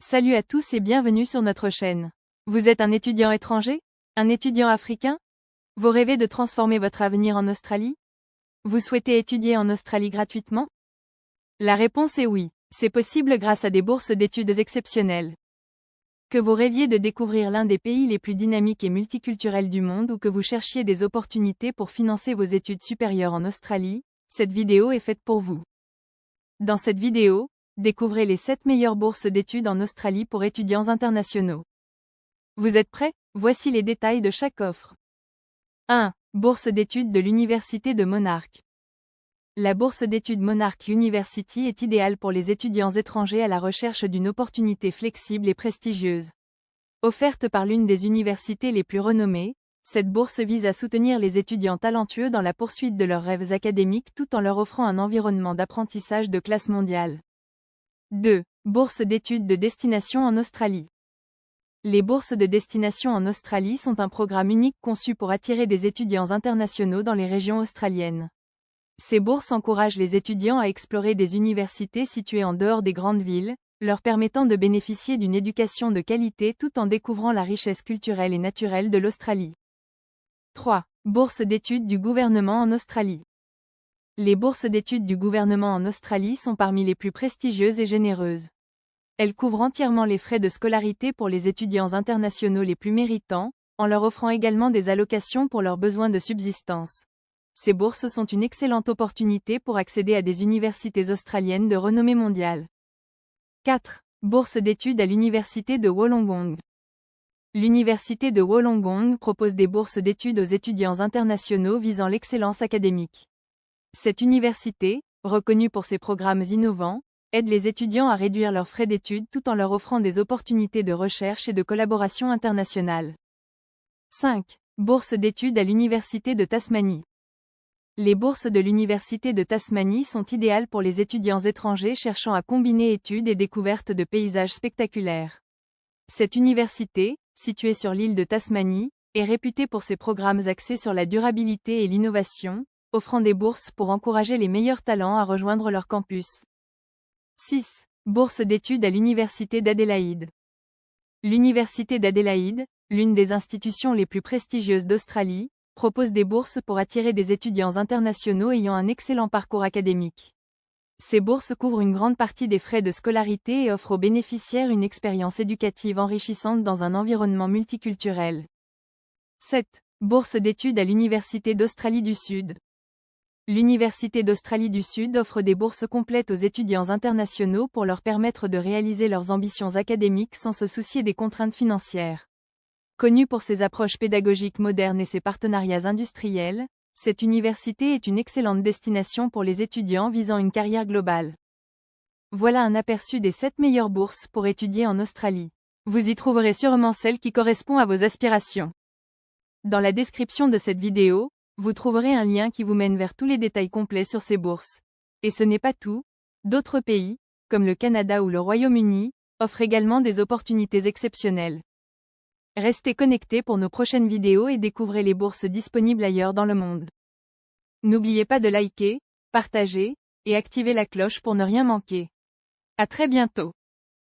Salut à tous et bienvenue sur notre chaîne. Vous êtes un étudiant étranger? Un étudiant africain? Vous rêvez de transformer votre avenir en Australie? Vous souhaitez étudier en Australie gratuitement? La réponse est oui. C'est possible grâce à des bourses d'études exceptionnelles. Que vous rêviez de découvrir l'un des pays les plus dynamiques et multiculturels du monde ou que vous cherchiez des opportunités pour financer vos études supérieures en Australie, cette vidéo est faite pour vous. Dans cette vidéo, découvrez les 7 meilleures bourses d'études en Australie pour étudiants internationaux. Vous êtes prêts? Voici les détails de chaque offre. 1. Bourse d'études de l'Université de Monarch. La bourse d'études Monarch University est idéale pour les étudiants étrangers à la recherche d'une opportunité flexible et prestigieuse. Offerte par l'une des universités les plus renommées, cette bourse vise à soutenir les étudiants talentueux dans la poursuite de leurs rêves académiques tout en leur offrant un environnement d'apprentissage de classe mondiale. 2. Bourse d'études de destination en Australie. Les bourses de destination en Australie sont un programme unique conçu pour attirer des étudiants internationaux dans les régions australiennes. Ces bourses encouragent les étudiants à explorer des universités situées en dehors des grandes villes, leur permettant de bénéficier d'une éducation de qualité tout en découvrant la richesse culturelle et naturelle de l'Australie. 3. Bourse d'études du gouvernement en Australie. Les bourses d'études du gouvernement en Australie sont parmi les plus prestigieuses et généreuses. Elles couvrent entièrement les frais de scolarité pour les étudiants internationaux les plus méritants, en leur offrant également des allocations pour leurs besoins de subsistance. Ces bourses sont une excellente opportunité pour accéder à des universités australiennes de renommée mondiale. 4. Bourse d'études à l'université de Wollongong. L'université de Wollongong propose des bourses d'études aux étudiants internationaux visant l'excellence académique. Cette université, reconnue pour ses programmes innovants, aide les étudiants à réduire leurs frais d'études tout en leur offrant des opportunités de recherche et de collaboration internationale. 5. Bourse d'études à l'université de Tasmanie. Les bourses de l'université de Tasmanie sont idéales pour les étudiants étrangers cherchant à combiner études et découvertes de paysages spectaculaires. Cette université, située sur l'île de Tasmanie, est réputée pour ses programmes axés sur la durabilité et l'innovation, offrant des bourses pour encourager les meilleurs talents à rejoindre leur campus. 6. Bourse d'études à l'Université d'Adélaïde. L'Université d'Adélaïde, l'une des institutions les plus prestigieuses d'Australie, propose des bourses pour attirer des étudiants internationaux ayant un excellent parcours académique. Ces bourses couvrent une grande partie des frais de scolarité et offrent aux bénéficiaires une expérience éducative enrichissante dans un environnement multiculturel. 7. Bourse d'études à l'Université d'Australie du Sud. L'Université d'Australie du Sud offre des bourses complètes aux étudiants internationaux pour leur permettre de réaliser leurs ambitions académiques sans se soucier des contraintes financières. Connue pour ses approches pédagogiques modernes et ses partenariats industriels, cette université est une excellente destination pour les étudiants visant une carrière globale. Voilà un aperçu des 7 meilleures bourses pour étudier en Australie. Vous y trouverez sûrement celle qui correspond à vos aspirations. Dans la description de cette vidéo, vous trouverez un lien qui vous mène vers tous les détails complets sur ces bourses. Et ce n'est pas tout. D'autres pays, comme le Canada ou le Royaume-Uni, offrent également des opportunités exceptionnelles. Restez connectés pour nos prochaines vidéos et découvrez les bourses disponibles ailleurs dans le monde. N'oubliez pas de liker, partager, et activer la cloche pour ne rien manquer. À très bientôt.